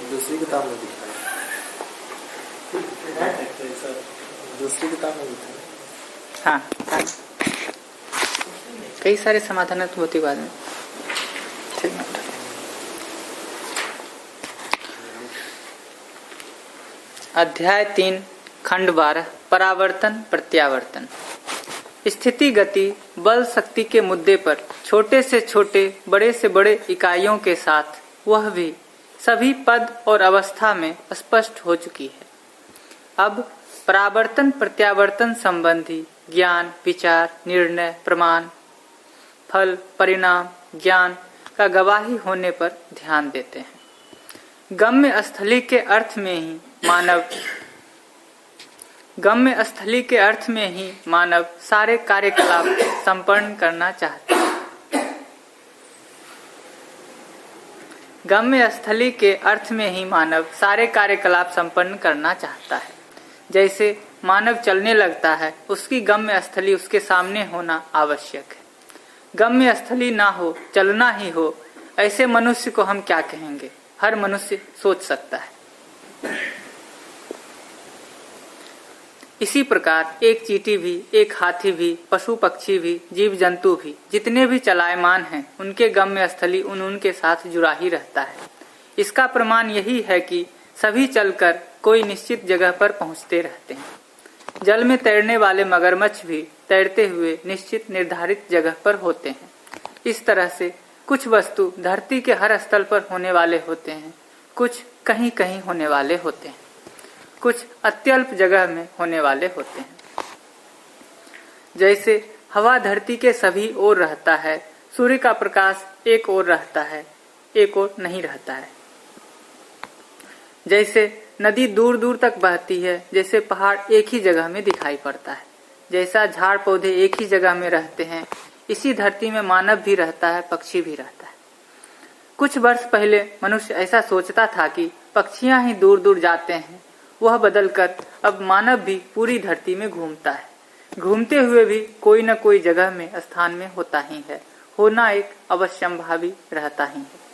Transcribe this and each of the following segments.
दूसरी किताब में दिखा है, दूसरी किताब में दिखा है। हाँ, कई सारे समाधान होती बाद में। अध्याय 3 खंड 12 परावर्तन प्रत्यावर्तन। स्थिति गति बल शक्ति के मुद्दे पर छोटे से छोटे बड़े से बड़े इकाइयों के साथ वह भी सभी पद और अवस्था में स्पष्ट हो चुकी है। अब परावर्तन प्रत्यावर्तन संबंधी ज्ञान विचार निर्णय प्रमाण फल परिणाम ज्ञान का गवाही होने पर ध्यान देते हैं। गम्य स्थली के अर्थ में ही मानव सारे कार्यकलाप संपन्न करना चाहता है। गम्य स्थली के अर्थ में ही मानव सारे कार्यकलाप संपन्न करना चाहता है। जैसे मानव चलने लगता है, उसकी गम्य स्थली उसके सामने होना आवश्यक है। गम्य स्थली ना हो, चलना ही हो, ऐसे मनुष्य को हम क्या कहेंगे? हर मनुष्य सोच सकता है। इसी प्रकार एक चींटी भी, एक हाथी भी, पशु पक्षी भी, जीव जंतु भी, जितने भी चलायमान हैं, उनके गम्य स्थली उनके साथ जुड़ा ही रहता है। इसका प्रमाण यही है कि सभी चलकर कोई निश्चित जगह पर पहुंचते रहते हैं। जल में तैरने वाले मगरमच्छ भी तैरते हुए निश्चित निर्धारित जगह पर होते हैं। इस तरह से कुछ वस्तु धरती के हर स्थल पर होने वाले होते हैं, कुछ कहीं कहीं होने वाले होते हैं, कुछ अत्यल्प जगह में होने वाले होते हैं। जैसे हवा धरती के सभी ओर रहता है, सूर्य का प्रकाश एक ओर रहता है, एक ओर नहीं रहता है। जैसे नदी दूर दूर तक बहती है, जैसे पहाड़ एक ही जगह में दिखाई पड़ता है, जैसा झाड़ पौधे एक ही जगह में रहते हैं, इसी धरती में मानव भी रहता है, पक्षी भी रहता है। कुछ वर्ष पहले मनुष्य ऐसा सोचता था कि पक्षियां ही दूर दूर जाते हैं, वह बदलकर अब मानव भी पूरी धरती में घूमता है। घूमते हुए भी कोई न कोई जगह में स्थान में होता ही है, होना एक अवश्यंभावी रहता ही है।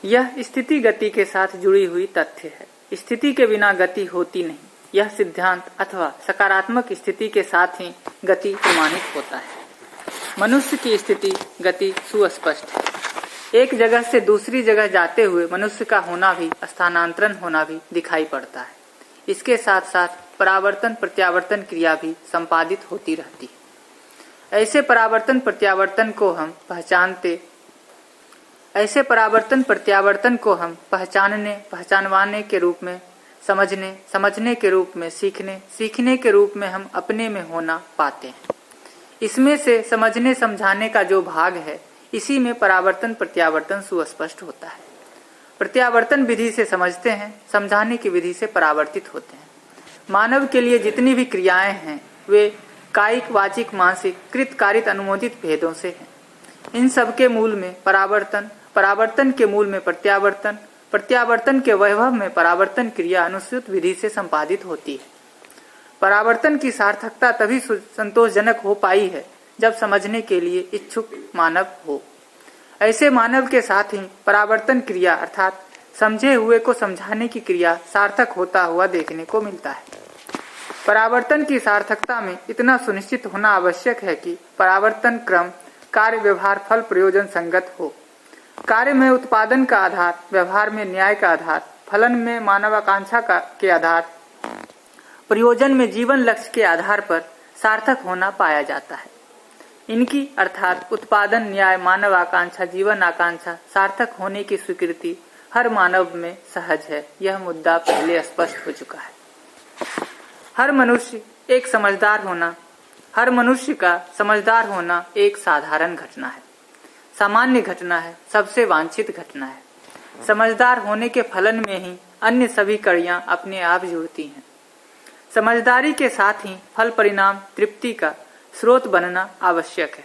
यह स्थिति गति के साथ जुड़ी हुई तथ्य है। स्थिति के बिना गति होती नहीं। यह सिद्धांत अथवा सकारात्मक स्थिति के साथ ही गति प्रमाणित होता है। मनुष्य की स्थिति गति सुस्पष्ट है। एक जगह से दूसरी जगह जाते हुए मनुष्य का होना भी, स्थानांतरण होना भी दिखाई पड़ता है। इसके साथ साथ परावर्तन प्रत्यावर्तन क्रिया भी संपादित होती रहती है। ऐसे परावर्तन प्रत्यावर्तन को हम पहचानने पहचानवाने के रूप में, समझने के रूप में, सीखने के रूप में हम अपने में होना पाते हैं। इसमें से समझने समझाने का जो भाग है, इसी में परावर्तन प्रत्यावर्तन सुस्पष्ट होता है। प्रत्यावर्तन विधि से समझते हैं, समझाने की विधि से परावर्तित होते हैं। मानव के लिए जितनी भी क्रियाएं हैं, वे कायिक वाचिक मानसिक कृत कारित अनुमोदित भेदों से हैं। इन सब के मूल में परावर्तन, परावर्तन के मूल में प्रत्यावर्तन, प्रत्यावर्तन के वैभव में परावर्तन क्रिया अनुसूत विधि से संपादित होती है। परावर्तन की सार्थकता तभी संतोषजनक हो पाई है जब समझने के लिए इच्छुक मानव हो। ऐसे मानव के साथ ही परावर्तन क्रिया अर्थात समझे हुए को समझाने की क्रिया सार्थक होता हुआ देखने को मिलता है। परावर्तन की सार्थकता में इतना सुनिश्चित होना आवश्यक है कि परावर्तन क्रम कार्य व्यवहार फल प्रयोजन संगत हो। कार्य में उत्पादन का आधार, व्यवहार में न्याय का आधार, फलन में मानवाकांक्षा के आधार, प्रयोजन में जीवन लक्ष्य के आधार पर सार्थक होना पाया जाता है। इनकी अर्थात उत्पादन न्याय मानव आकांक्षा जीवन आकांक्षा सार्थक होने की स्वीकृति हर मानव में सहज है। यह मुद्दा पहले स्पष्ट हो चुका है। हर मनुष्य का समझदार होना एक साधारण घटना है, सामान्य घटना है, सबसे वांछित घटना है। समझदार होने के फलन में ही अन्य सभी कड़ियां अपने आप जुड़ती हैं। समझदारी के साथ ही फल परिणाम तृप्ति का स्रोत बनना आवश्यक है।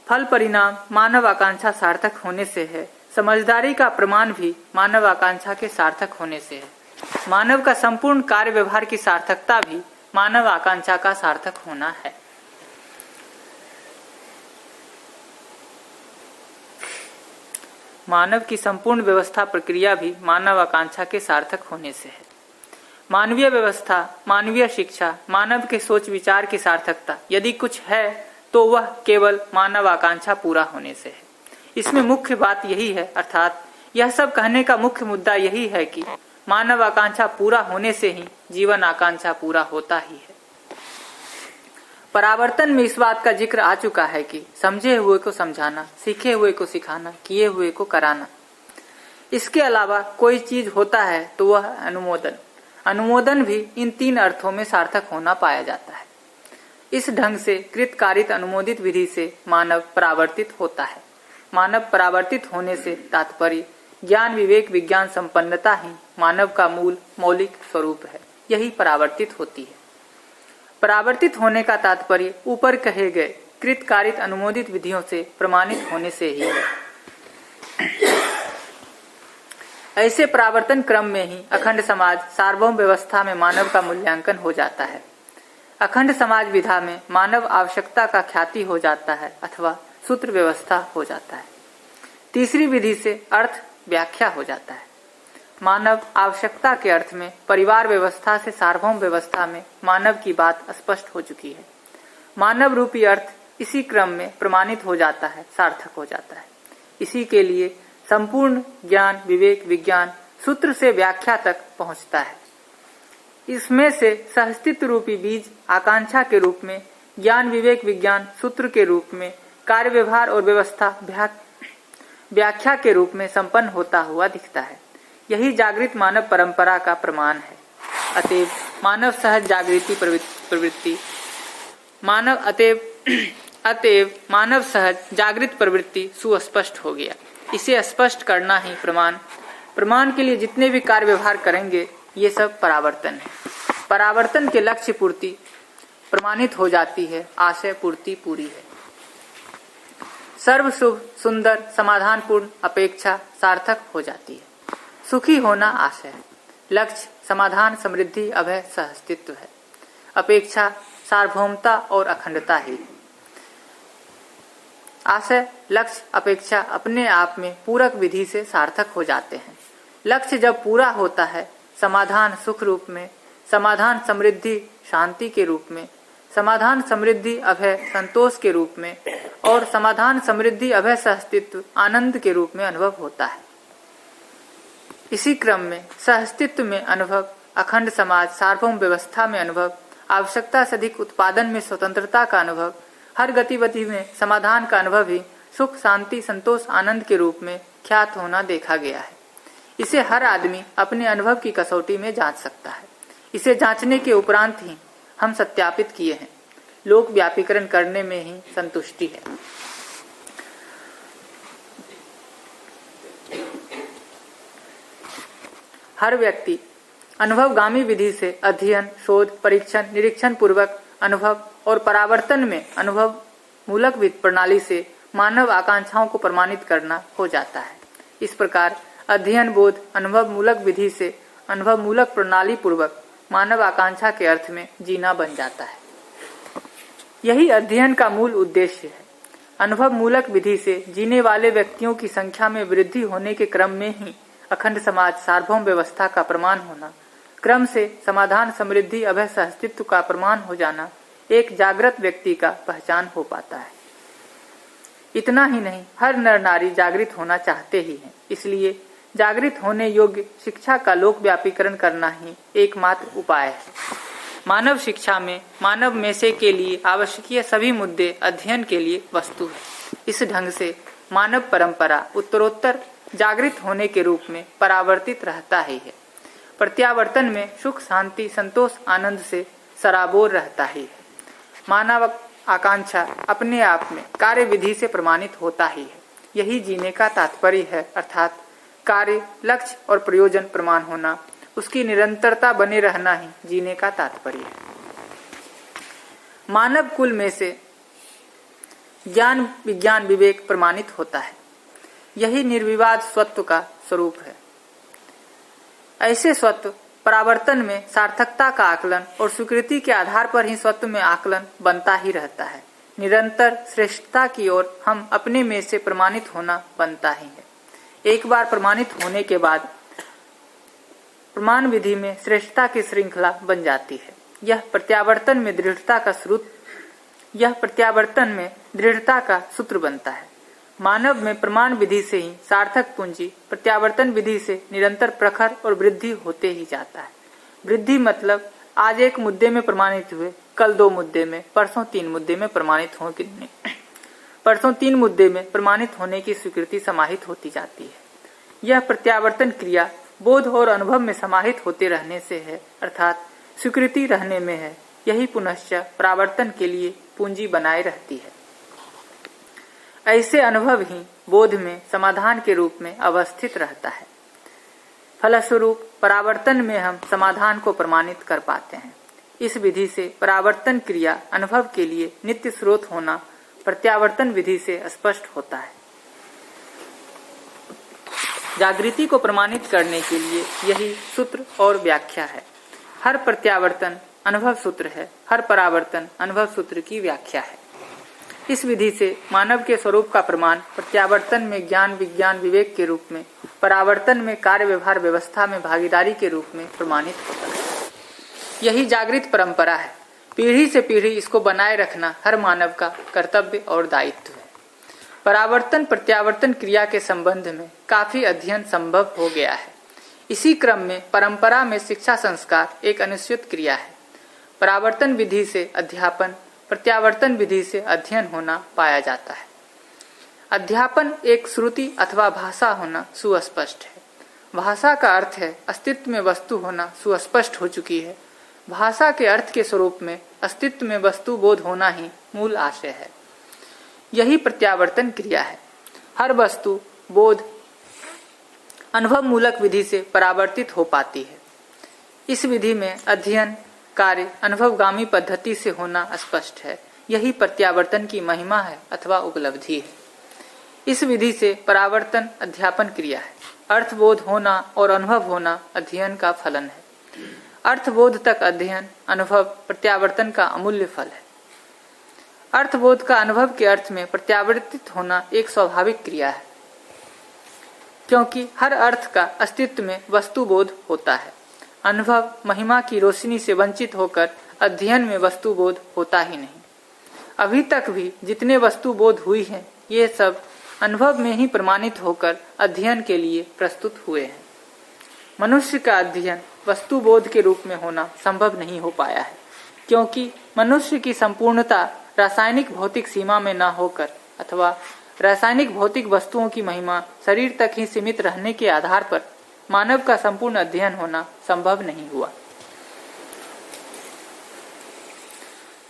फल परिणाम मानव आकांक्षा सार्थक होने से है। समझदारी का प्रमाण भी मानव आकांक्षा के सार्थक होने से है। मानव का संपूर्ण कार्य व्यवहार की सार्थकता भी मानव आकांक्षा का सार्थक होना है। मानव की संपूर्ण व्यवस्था प्रक्रिया भी मानव आकांक्षा के सार्थक होने से है। मानवीय व्यवस्था, मानवीय शिक्षा, मानव के सोच विचार की सार्थकता यदि कुछ है तो वह केवल मानव आकांक्षा पूरा होने से है। इसमें मुख्य बात यही है, अर्थात यह सब कहने का मुख्य मुद्दा यही है कि मानव आकांक्षा पूरा होने से ही जीवन आकांक्षा पूरा होता ही है। परावर्तन में इस बात का जिक्र आ चुका है कि समझे हुए को समझाना, सीखे हुए को सिखाना, किए हुए को कराना। इसके अलावा कोई चीज होता है तो वह अनुमोदन। अनुमोदन भी इन 3 अर्थों में सार्थक होना पाया जाता है। इस ढंग से कृतकारित अनुमोदित विधि से मानव परावर्तित होता है। मानव परावर्तित होने से तात्पर्य ज्ञान विवेक विज्ञान संपन्नता ही मानव का मौलिक स्वरूप है। यही परावर्तित होती है। परावर्तित होने का तात्पर्य ऊपर कहे गए कृतकारित अनुमोदित विधियों से प्रमाणित होने से ही है। ऐसे परावर्तन क्रम में ही अखंड समाज सार्वभौम व्यवस्था में मानव का मूल्यांकन हो जाता है। अखंड समाज विधा में मानव आवश्यकता का ख्याति हो जाता है अथवा सूत्र व्यवस्था हो जाता है। तीसरी विधि से अर्थ व्याख्या हो जाता है। मानव आवश्यकता के अर्थ में परिवार व्यवस्था से सार्वभौम व्यवस्था में मानव की बात स्पष्ट हो चुकी है। मानव रूपी अर्थ इसी क्रम में प्रमाणित हो जाता है, सार्थक हो जाता है। इसी के लिए संपूर्ण ज्ञान विवेक विज्ञान सूत्र से व्याख्या तक पहुंचता है। इसमें से सहस्तित्व रूपी बीज आकांक्षा के रूप में, ज्ञान विवेक विज्ञान सूत्र के रूप में, कार्य व्यवहार और व्यवस्था व्याख्या के रूप में संपन्न होता हुआ दिखता है। यही जागृत मानव परंपरा का प्रमाण है। अतएव मानव सहज जागृति प्रवृत्ति मानव सहज जागृत प्रवृत्ति सुस्पष्ट हो गया। इसे स्पष्ट करना ही प्रमाण के लिए जितने भी कार्य व्यवहार करेंगे ये सब परावर्तन है। परावर्तन के लक्ष्य पूर्ति प्रमाणित हो जाती है, आशय पूर्ति पूरी है। सर्व शुभ सुंदर समाधानपूर्ण अपेक्षा सार्थक हो जाती है। सुखी होना आशय है, लक्ष्य समाधान समृद्धि अभय सहअस्तित्व है, अपेक्षा सार्वभौमता और अखंडता ही। आशय लक्ष्य अपेक्षा अपने आप में पूरक विधि से सार्थक हो जाते हैं। लक्ष्य जब पूरा होता है, समाधान सुख रूप में, समाधान समृद्धि शांति के रूप में, समाधान समृद्धि अभय संतोष के रूप में और समाधान समृद्धि अभय सहअस्तित्व आनंद के रूप में अनुभव होता है। इसी क्रम में सहअस्तित्व में अनुभव, अखंड समाज सार्वभौम व्यवस्था में अनुभव, आवश्यकता से अधिक उत्पादन में स्वतंत्रता का अनुभव, हर गतिविधि में समाधान का अनुभव ही सुख शांति संतोष आनंद के रूप में ख्यात होना देखा गया है। इसे हर आदमी अपने अनुभव की कसौटी में जांच सकता है। इसे जांचने के उपरांत ही हम सत्यापित किए हैं। लोक व्यापीकरण करने में ही संतुष्टि है। हर व्यक्ति अनुभवगामी विधि से अध्ययन शोध परीक्षण निरीक्षण पूर्वक अनुभव और परावर्तन में अनुभव मूलक वित्त प्रणाली से मानव आकांक्षाओं को प्रमाणित करना हो जाता है। इस प्रकार अध्ययन बोध अनुभव मूलक विधि से अनुभव मूलक प्रणाली पूर्वक मानव आकांक्षा के अर्थ में जीना बन जाता है। यही अध्ययन का मूल उद्देश्य है। अनुभव मूलक विधि से जीने वाले व्यक्तियों की संख्या में वृद्धि होने के क्रम में ही अखंड समाज सार्वभौम व्यवस्था का प्रमाण होना, क्रम से समाधान समृद्धि अभय सहअस्तित्व का प्रमाण हो जाना एक जागृत व्यक्ति का पहचान हो पाता है। इतना ही नहीं, हर नर नारी जागृत होना चाहते ही हैं। इसलिए जागृत होने योग्य शिक्षा का लोक व्यापीकरण करना ही एकमात्र उपाय है। मानव शिक्षा में मानव में से के लिए आवश्यक सभी मुद्दे अध्ययन के लिए वस्तु है। इस ढंग से मानव परंपरा उत्तरोत्तर जागृत होने के रूप में परावर्तित रहता ही है। प्रत्यावर्तन में सुख शांति संतोष आनंद से सराबोर रहता ही है। मानव आकांक्षा अपने आप में कार्य विधि से प्रमाणित होता ही है। यही जीने का तात्पर्य है, अर्थात कार्य लक्ष्य और प्रयोजन प्रमाण होना, उसकी निरंतरता बने रहना ही जीने का तात्पर्य है। मानव कुल में से ज्ञान विज्ञान विवेक प्रमाणित होता है। यही निर्विवाद स्वत्व का स्वरूप है। ऐसे स्वत्व परावर्तन में सार्थकता का आकलन और स्वीकृति के आधार पर ही स्वत्व में आकलन बनता ही रहता है। निरंतर श्रेष्ठता की ओर हम अपने में से प्रमाणित होना बनता ही है। एक बार प्रमाणित होने के बाद प्रमाण विधि में श्रेष्ठता की श्रृंखला बन जाती है। यह प्रत्यावर्तन में दृढ़ता का सूत्र बनता है। मानव में प्रमाण विधि से ही सार्थक पूंजी, प्रत्यावर्तन विधि से निरंतर प्रखर और वृद्धि होते ही जाता है। वृद्धि मतलब आज एक मुद्दे में प्रमाणित हुए, कल 2 मुद्दे में, परसों 3 मुद्दे में प्रमाणित हो, परसों 3 मुद्दे में प्रमाणित होने की स्वीकृति समाहित होती जाती है। यह प्रत्यावर्तन क्रिया बोध और अनुभव में समाहित होते रहने से है, अर्थात स्वीकृति रहने में है। यही पुनश्च परावर्तन के लिए पूंजी बनाए रहती है। ऐसे अनुभव ही बोध में समाधान के रूप में अवस्थित रहता है। फलस्वरूप परावर्तन में हम समाधान को प्रमाणित कर पाते हैं। इस विधि से परावर्तन क्रिया अनुभव के लिए नित्य स्रोत होना प्रत्यावर्तन विधि से स्पष्ट होता है। जागृति को प्रमाणित करने के लिए यही सूत्र और व्याख्या है। हर प्रत्यावर्तन अनुभव सूत्र है, हर परावर्तन अनुभव सूत्र की व्याख्या है। इस विधि से मानव के स्वरूप का प्रमाण प्रत्यावर्तन में ज्ञान विज्ञान विवेक के रूप में, परावर्तन में कार्य व्यवहार व्यवस्था में भागीदारी के रूप में प्रमाणित होता है। यही जागृत परंपरा है। पीढ़ी से पीढ़ी इसको बनाए रखना हर मानव का कर्तव्य और दायित्व है। परावर्तन प्रत्यावर्तन क्रिया के संबंध में काफी अध्ययन संभव हो गया है। इसी क्रम में परंपरा में शिक्षा संस्कार एक अनिश्चित क्रिया है। परावर्तन विधि से अध्यापन, प्रत्यावर्तन विधि से अध्ययन होना पाया जाता है। अध्यापन एक श्रुति अथवा भाषा होना सुस्पष्ट है। भाषा का अर्थ है अस्तित्व में वस्तु होना सुस्पष्ट हो चुकी है। भाषा के अर्थ के स्वरूप में अस्तित्व में वस्तु बोध होना ही मूल आशय है। यही प्रत्यावर्तन क्रिया है। हर वस्तु बोध अनुभव मूलक विधि से परावर्तित हो पाती है। इस विधि में अध्ययन कार्य अनुभवगामी पद्धति से होना स्पष्ट है। यही प्रत्यावर्तन की महिमा है अथवा उपलब्धि है। इस विधि से परावर्तन अध्यापन क्रिया है। अर्थबोध होना और अनुभव होना अध्ययन का फलन है। अर्थबोध तक अध्ययन अनुभव प्रत्यावर्तन का अमूल्य फल है। अर्थबोध का अनुभव के अर्थ में प्रत्यावर्तित होना एक स्वाभाविक क्रिया है, क्योंकि हर अर्थ का अस्तित्व में वस्तुबोध होता है। अनुभव महिमा की रोशनी से वंचित होकर अध्ययन में वस्तुबोध होता ही नहीं। अभी तक भी जितने वस्तुबोध हुई हैं, ये सब अनुभव में ही प्रमाणित होकर अध्ययन के लिए प्रस्तुत हुए हैं। मनुष्य का अध्ययन वस्तुबोध के रूप में होना संभव नहीं हो पाया है, क्योंकि मनुष्य की संपूर्णता रासायनिक भौतिक सीमा में न होकर अथवा रासायनिक भौतिक वस्तुओं की महिमा शरीर तक ही सीमित रहने के आधार पर मानव का संपूर्ण अध्ययन होना संभव नहीं हुआ।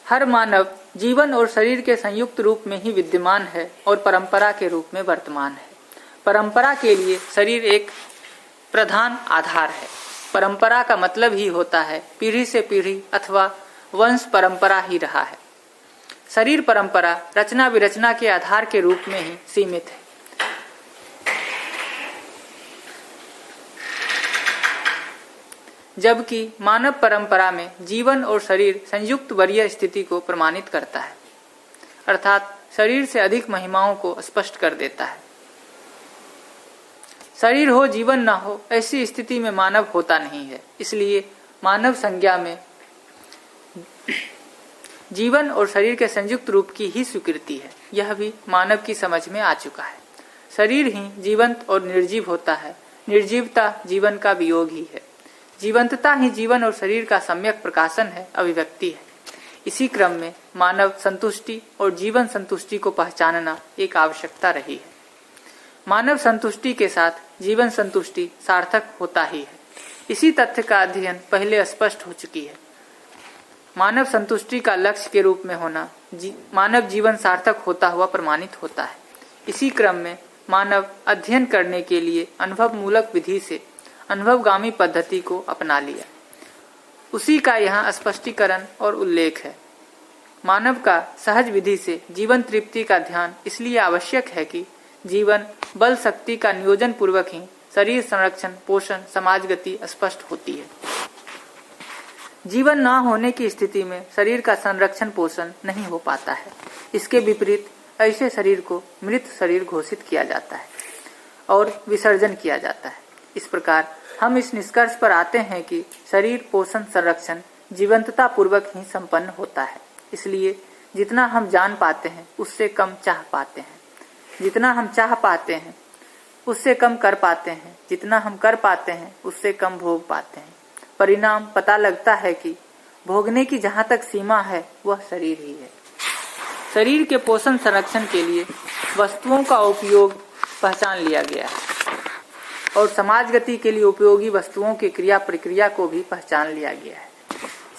हर मानव जीवन और शरीर के संयुक्त रूप में ही विद्यमान है और परंपरा के रूप में वर्तमान है। परंपरा के लिए शरीर एक प्रधान आधार है। परंपरा का मतलब ही होता है पीढ़ी से पीढ़ी अथवा वंश परंपरा ही रहा है। शरीर परंपरा रचना विरचना के आधार के रूप में ही सीमित है। जबकि मानव परंपरा में जीवन और शरीर संयुक्त वरीय स्थिति को प्रमाणित करता है, अर्थात शरीर से अधिक महिमाओं को स्पष्ट कर देता है। शरीर हो जीवन न हो, ऐसी स्थिति में मानव होता नहीं है। इसलिए मानव संज्ञा में जीवन और शरीर के संयुक्त रूप की ही स्वीकृति है। यह भी मानव की समझ में आ चुका है। शरीर ही जीवंत और निर्जीव होता है। निर्जीवता जीवन का वियोग ही है। जीवंतता ही जीवन और शरीर का सम्यक प्रकाशन है, अभिव्यक्ति है। इसी क्रम में मानव संतुष्टि और जीवन संतुष्टि को पहचानना एक आवश्यकता रही है। मानव संतुष्टि के साथ जीवन संतुष्टि सार्थक होता ही है। इसी तथ्य का अध्ययन पहले स्पष्ट हो चुकी है। मानव संतुष्टि का लक्ष्य के रूप में होना मानव जीवन सार्थक होता हुआ प्रमाणित होता है। इसी क्रम में मानव अध्ययन करने के लिए अनुभव मूलक विधि से अनुभवगामी पद्धति को अपना लिया। उसी का यहाँ स्पष्टीकरण और उल्लेख है। मानव का सहज विधि से जीवन तृप्ति का ध्यान इसलिए आवश्यक है कि जीवन बल शक्ति का नियोजन पूर्वक ही शरीर संरक्षण पोषण समाज गति स्पष्ट होती है। जीवन ना होने की स्थिति में शरीर का संरक्षण पोषण नहीं हो पाता है। इसके विपरीत ऐसे शरीर को मृत शरीर घोषित किया जाता है और विसर्जन किया जाता है। इस प्रकार हम इस निष्कर्ष पर आते हैं कि शरीर पोषण संरक्षण जीवंतता पूर्वक ही संपन्न होता है। इसलिए जितना हम जान पाते हैं उससे कम चाह पाते हैं, जितना हम चाह पाते हैं उससे कम कर पाते हैं, जितना हम कर पाते हैं उससे कम भोग पाते हैं। परिणाम पता लगता है कि भोगने की जहाँ तक सीमा है वह शरीर ही है। शरीर के पोषण संरक्षण के लिए वस्तुओं का उपयोग पहचान लिया गया है और समाज गति के लिए उपयोगी वस्तुओं की क्रिया प्रक्रिया को भी पहचान लिया गया है।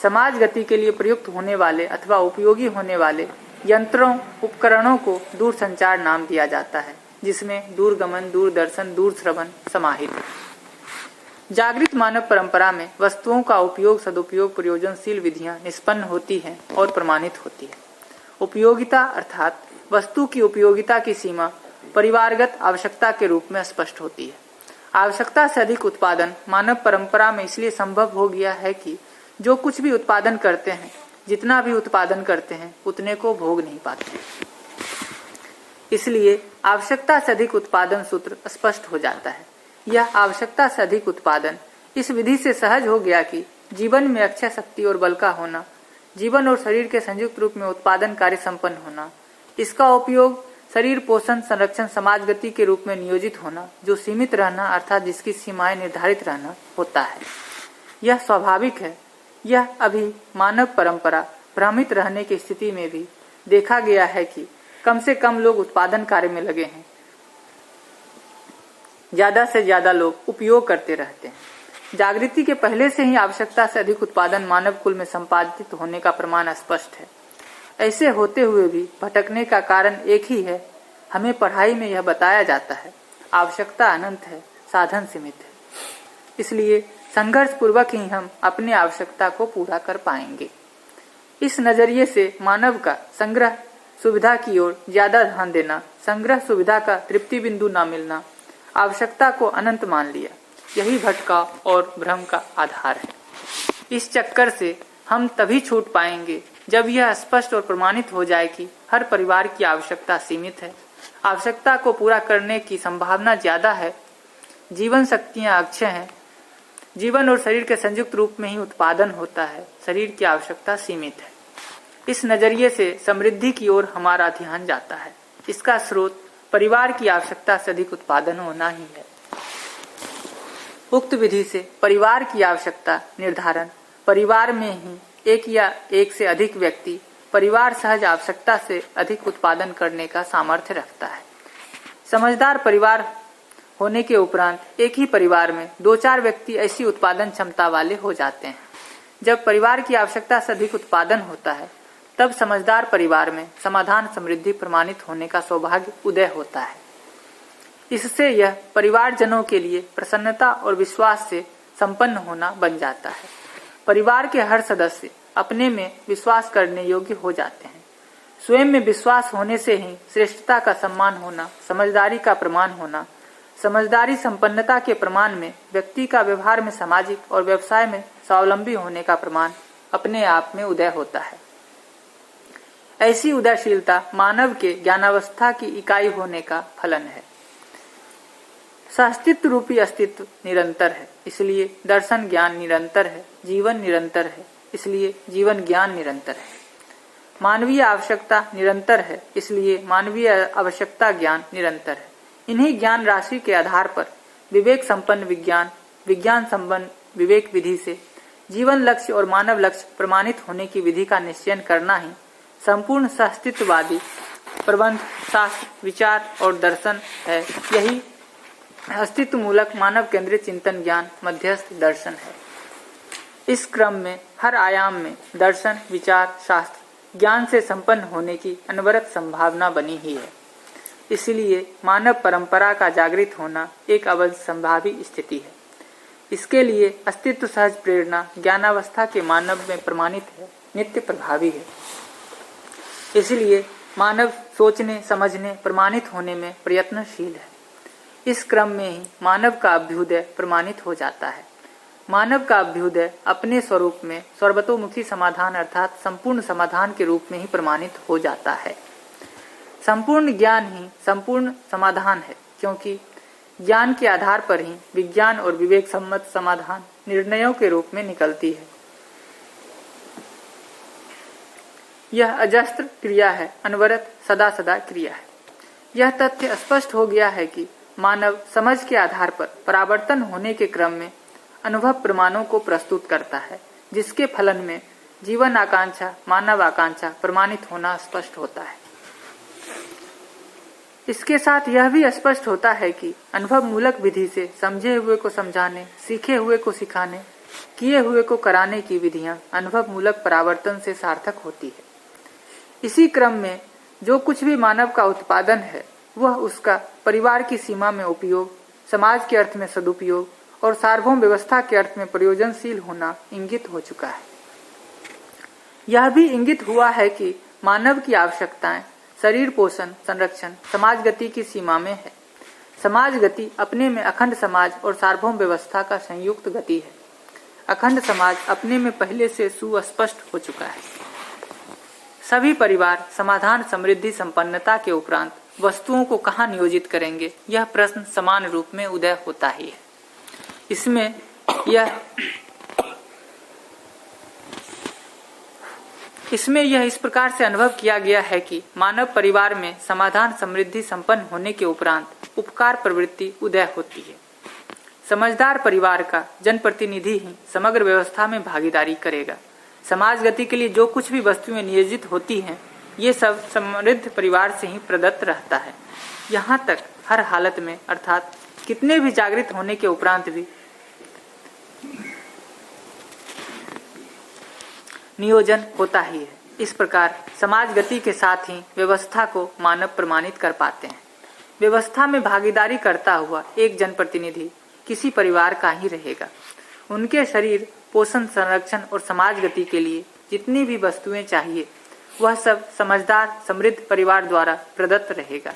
समाज गति के लिए प्रयुक्त होने वाले अथवा उपयोगी होने वाले यंत्रों उपकरणों को दूर संचार नाम दिया जाता है, जिसमें दूरगमन, दूरदर्शन, दूर श्रवण समाहित है। जागृत मानव परंपरा में वस्तुओं का उपयोग सदुपयोग प्रयोजनशील विधियां निष्पन्न होती हैं और प्रमाणित होती है। उपयोगिता अर्थात वस्तु की उपयोगिता की सीमा परिवारगत आवश्यकता के रूप में स्पष्ट होती है। आवश्यकता से अधिक उत्पादन मानव परंपरा में इसलिए संभव हो गया है कि जो कुछ भी उत्पादन करते हैं, जितना भी उत्पादन करते हैं, उतने को भोग नहीं पाते। इसलिए आवश्यकता से अधिक उत्पादन सूत्र स्पष्ट हो जाता है। यह आवश्यकता से अधिक उत्पादन इस विधि से सहज हो गया कि जीवन में अक्षय शक्ति और बल का होना, जीवन और शरीर के संयुक्त रूप में उत्पादन कार्य संपन्न होना, इसका उपयोग शरीर पोषण संरक्षण समाज गति के रूप में नियोजित होना, जो सीमित रहना अर्थात जिसकी सीमाएं निर्धारित रहना होता है, यह स्वाभाविक है। यह अभी मानव परंपरा भ्रमित रहने की स्थिति में भी देखा गया है कि कम से कम लोग उत्पादन कार्य में लगे हैं, ज्यादा से ज्यादा लोग उपयोग करते रहते हैं। जागृति के पहले से ही आवश्यकता से अधिक उत्पादन मानव कुल में संपादित होने का प्रमाण स्पष्ट है। ऐसे होते हुए भी भटकने का कारण एक ही है। हमें पढ़ाई में यह बताया जाता है, आवश्यकता अनंत है, साधन सीमित है। इसलिए संघर्ष पूर्वक ही हम अपनी आवश्यकता को पूरा कर पाएंगे। इस नजरिए से मानव का संग्रह सुविधा की ओर ज्यादा ध्यान देना, संग्रह सुविधा का तृप्ति बिंदु न मिलना, आवश्यकता को अनंत मान लिया, यही भटकाव और भ्रम का आधार है। इस चक्कर से हम तभी छूट पाएंगे जब यह स्पष्ट और प्रमाणित हो जाए कि हर परिवार की आवश्यकता सीमित है, आवश्यकता को पूरा करने की संभावना ज्यादा है, जीवन शक्तियां अक्षय हैं, जीवन और शरीर के संयुक्त रूप में ही उत्पादन होता है, शरीर की आवश्यकता सीमित है। इस नजरिए से समृद्धि की ओर हमारा ध्यान जाता है। इसका स्रोत परिवार की आवश्यकता से अधिक उत्पादन होना ही है। उक्त विधि से परिवार की आवश्यकता निर्धारण परिवार में ही एक या एक से अधिक व्यक्ति परिवार सहज आवश्यकता से अधिक उत्पादन करने का सामर्थ्य रखता है। समझदार परिवार होने के उपरांत एक ही परिवार में 2-4 व्यक्ति ऐसी उत्पादन क्षमता वाले हो जाते हैं। जब परिवार की आवश्यकता से अधिक उत्पादन होता है, तब समझदार परिवार में समाधान समृद्धि प्रमाणित होने का सौभाग्य उदय होता है। इससे यह परिवारजनों के लिए प्रसन्नता और विश्वास से संपन्न होना बन जाता है। परिवार के हर सदस्य अपने में विश्वास करने योग्य हो जाते हैं। स्वयं में विश्वास होने से ही श्रेष्ठता का सम्मान होना, समझदारी का प्रमाण होना, समझदारी संपन्नता के प्रमाण में व्यक्ति का व्यवहार में सामाजिक और व्यवसाय में स्वावलंबी होने का प्रमाण अपने आप में उदय होता है। ऐसी उदयशीलता मानव के ज्ञानावस्था की इकाई होने का फलन है। सहअस्तित्व रूपी अस्तित्व निरंतर है, इसलिए दर्शन ज्ञान निरंतर है। जीवन निरंतर है, इसलिए जीवन ज्ञान निरंतर है। मानवीय आवश्यकता निरंतर है, इसलिए मानवीय आवश्यकता ज्ञान निरंतर है। इन्हीं ज्ञान राशि के आधार पर विवेक संपन्न विज्ञान, विज्ञान संपन्न विवेक विधि से जीवन लक्ष्य और मानव लक्ष्य प्रमाणित होने की विधि का निश्चय करना ही संपूर्ण सहअस्तित्ववादी प्रबंध शास्त्र, विचार और दर्शन है। यही अस्तित्व मूलक मानव केंद्रित चिंतन ज्ञान मध्यस्थ दर्शन है। इस क्रम में हर आयाम में दर्शन, विचार, शास्त्र, ज्ञान से संपन्न होने की अनवरत संभावना बनी ही है। इसलिए मानव परंपरा का जागृत होना एक अवश्य संभावी स्थिति है। इसके लिए अस्तित्व सहज प्रेरणा ज्ञानावस्था के मानव में प्रमाणित है, नित्य प्रभावी है। इसलिए मानव सोचने, समझने, प्रमाणित होने में प्रयत्नशील है। इस क्रम में ही मानव का अभ्युदय प्रमाणित हो जाता है। मानव का अभ्युदय अपने स्वरूप में सर्वतोमुखी समाधान अर्थात संपूर्ण समाधान के रूप में ही प्रमाणित हो जाता है। संपूर्ण ज्ञान ही संपूर्ण समाधान है, क्योंकि ज्ञान के आधार पर ही विज्ञान और विवेक सम्मत समाधान निर्णयों के रूप में निकलती है। यह अजस्त्र क्रिया है, अनवरत सदा सदा क्रिया है। यह तथ्य स्पष्ट हो गया है कि मानव समझ के आधार पर परावर्तन होने के क्रम में अनुभव प्रमाणों को प्रस्तुत करता है, जिसके फलन में जीवन आकांक्षा मानव आकांक्षा प्रमाणित होना स्पष्ट होता है। इसके साथ यह भी स्पष्ट होता है कि अनुभव मूलक विधि से समझे हुए को समझाने, सीखे हुए को सिखाने, किए हुए को कराने की विधियां अनुभव मूलक परावर्तन से सार्थक होती है। इसी क्रम में जो कुछ भी मानव का उत्पादन है वह उसका परिवार की सीमा में उपयोग, समाज के अर्थ में सदुपयोग और सार्वभौम व्यवस्था के अर्थ में प्रयोजनशील होना इंगित हो चुका है। यह भी इंगित हुआ है कि मानव की आवश्यकताएं शरीर पोषण, संरक्षण, समाज गति की सीमा में है। समाज गति अपने में अखंड समाज और सार्वभौम व्यवस्था का संयुक्त गति है। अखंड समाज अपने में पहले से सुस्पष्ट हो चुका है। सभी परिवार समाधान, समृद्धि, संपन्नता के उपरांत वस्तुओं को कहाँ नियोजित करेंगे, यह प्रश्न समान रूप में उदय होता ही है। इसमें यह इस प्रकार से अनुभव किया गया है कि मानव परिवार में समाधान, समृद्धि संपन्न होने के उपरांत उपकार प्रवृत्ति उदय होती है। समझदार परिवार का जनप्रतिनिधि ही समग्र व्यवस्था में भागीदारी करेगा। समाज गति के लिए जो कुछ भी वस्तुएं नियोजित होती हैं, ये सब समृद्ध परिवार से ही प्रदत्त रहता है। यहाँ तक हर हालत में अर्थात कितने भी जागृत होने के उपरांत भी नियोजन होता ही है। इस प्रकार समाज गति के साथ ही व्यवस्था को मानव प्रमाणित कर पाते हैं। व्यवस्था में भागीदारी करता हुआ एक जनप्रतिनिधि किसी परिवार का ही रहेगा। उनके शरीर पोषण, संरक्षण और समाज गति के लिए जितनी भी वस्तुएं चाहिए वह सब समझदार समृद्ध परिवार द्वारा प्रदत्त रहेगा।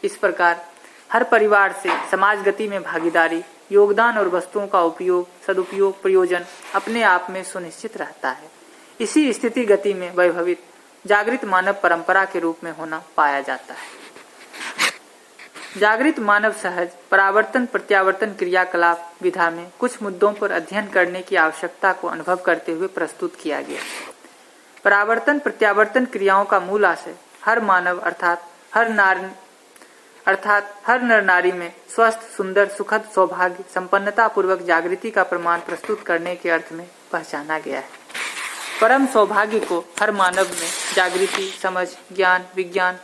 इस प्रकार हर परिवार से समाज गति में भागीदारी, योगदान और वस्तुओं का उपयोग, सदुपयोग, प्रयोजन अपने आप में सुनिश्चित रहता है। इसी स्थिति गति में वैभवित जागृत मानव परंपरा के रूप में होना पाया जाता है। जागृत मानव सहज परावर्तन प्रत्यावर्तन क्रियाकलाप विधा में कुछ मुद्दों पर अध्ययन करने की आवश्यकता को अनुभव करते हुए प्रस्तुत किया गया। परावर्तन प्रत्यावर्तन क्रियाओं का मूल आशय हर मानव अर्थात हर नर नारी में स्वस्थ, सुंदर, सुखद, सौभाग्य, संपन्नता पूर्वक जागृति का प्रमाण प्रस्तुत करने के अर्थ में पहचाना गया है। परम सौभाग्य को हर मानव में जागृति, समझ, ज्ञान, विज्ञान,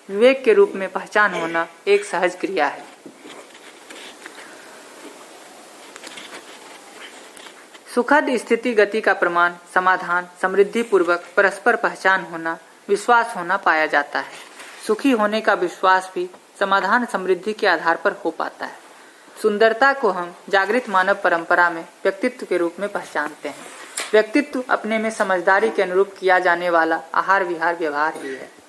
विवेक के रूप में पहचान होना एक सहज क्रिया है। सुखद स्थिति गति का प्रमाण समाधान, समृद्धि पूर्वक परस्पर पहचान होना, विश्वास होना पाया जाता है। सुखी होने का विश्वास भी समाधान, समृद्धि के आधार पर हो पाता है। सुंदरता को हम जागृत मानव परंपरा में व्यक्तित्व के रूप में पहचानते हैं। व्यक्तित्व अपने में समझदारी के अनुरूप किया जाने वाला आहार विहार व्यवहार ही है।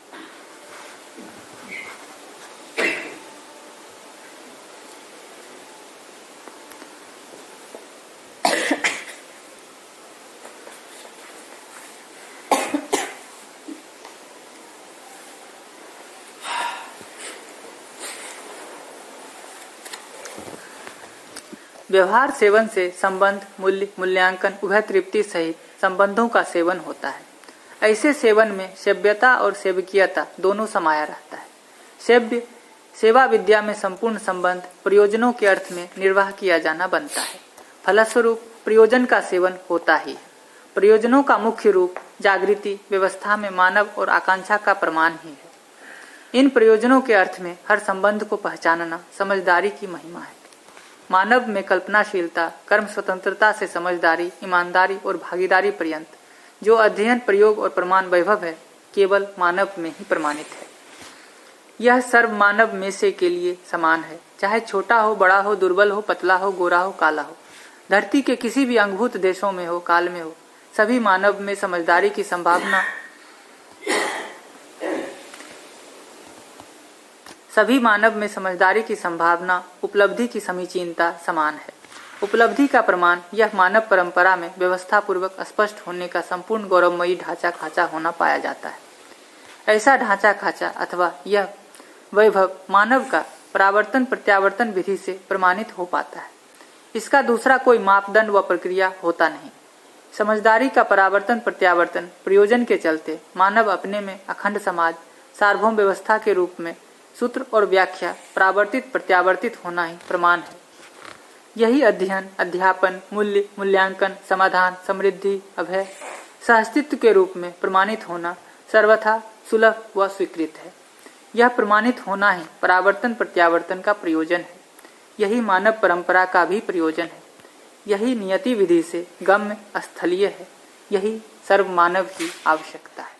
व्यवहार सेवन से संबंध, मूल्य, मूल्यांकन, उभय तृप्ति सहित संबंधों का सेवन होता है। ऐसे सेवन में सेव्यता और सेवकीयता दोनों समाया रहता है। सेव्य सेवा विद्या में संपूर्ण संबंध प्रयोजनों के अर्थ में निर्वाह किया जाना बनता है। फलस्वरूप प्रयोजन का सेवन होता ही है। प्रयोजनों का मुख्य रूप जागृति व्यवस्था में मानव और आकांक्षा का प्रमाण ही है। इन प्रयोजनों के अर्थ में हर संबंध को पहचानना समझदारी की महिमा है। मानव में कल्पनाशीलता, कर्म स्वतंत्रता से समझदारी, ईमानदारी और भागीदारी पर्यंत जो अध्ययन, प्रयोग और प्रमाण वैभव है, केवल मानव में ही प्रमाणित है। यह सर्व मानव में से के लिए समान है, चाहे छोटा हो, बड़ा हो, दुर्बल हो, पतला हो, गोरा हो, काला हो, धरती के किसी भी अंगभूत देशों में हो, काल में हो, सभी मानव में समझदारी की संभावना उपलब्धि की समीचीनता समान है। उपलब्धि का प्रमाण यह मानव परंपरा में व्यवस्था पूर्वक स्पष्ट होने का संपूर्ण गौरवमयी ढांचा खांचा होना पाया जाता है। ऐसा ढांचा खांचा अथवा यह वैभव मानव का परावर्तन प्रत्यावर्तन विधि से प्रमाणित हो पाता है। इसका दूसरा कोई मापदंड व प्रक्रिया होता नहीं। समझदारी का परावर्तन प्रत्यावर्तन प्रयोजन के चलते मानव अपने में अखंड समाज सार्वभौम व्यवस्था के रूप में सूत्र और व्याख्या परावर्तित प्रत्यावर्तित होना ही प्रमाण है। यही अध्ययन, अध्यापन, मूल्य, मूल्यांकन, समाधान, समृद्धि, अभय, सहअस्तित्व के रूप में प्रमाणित होना सर्वथा सुलभ व स्वीकृत है। यह प्रमाणित होना ही परावर्तन प्रत्यावर्तन का प्रयोजन है। यही मानव परंपरा का भी प्रयोजन है। यही नियति विधि से गम्य स्थलीय है। यही सर्वमानव की आवश्यकता है।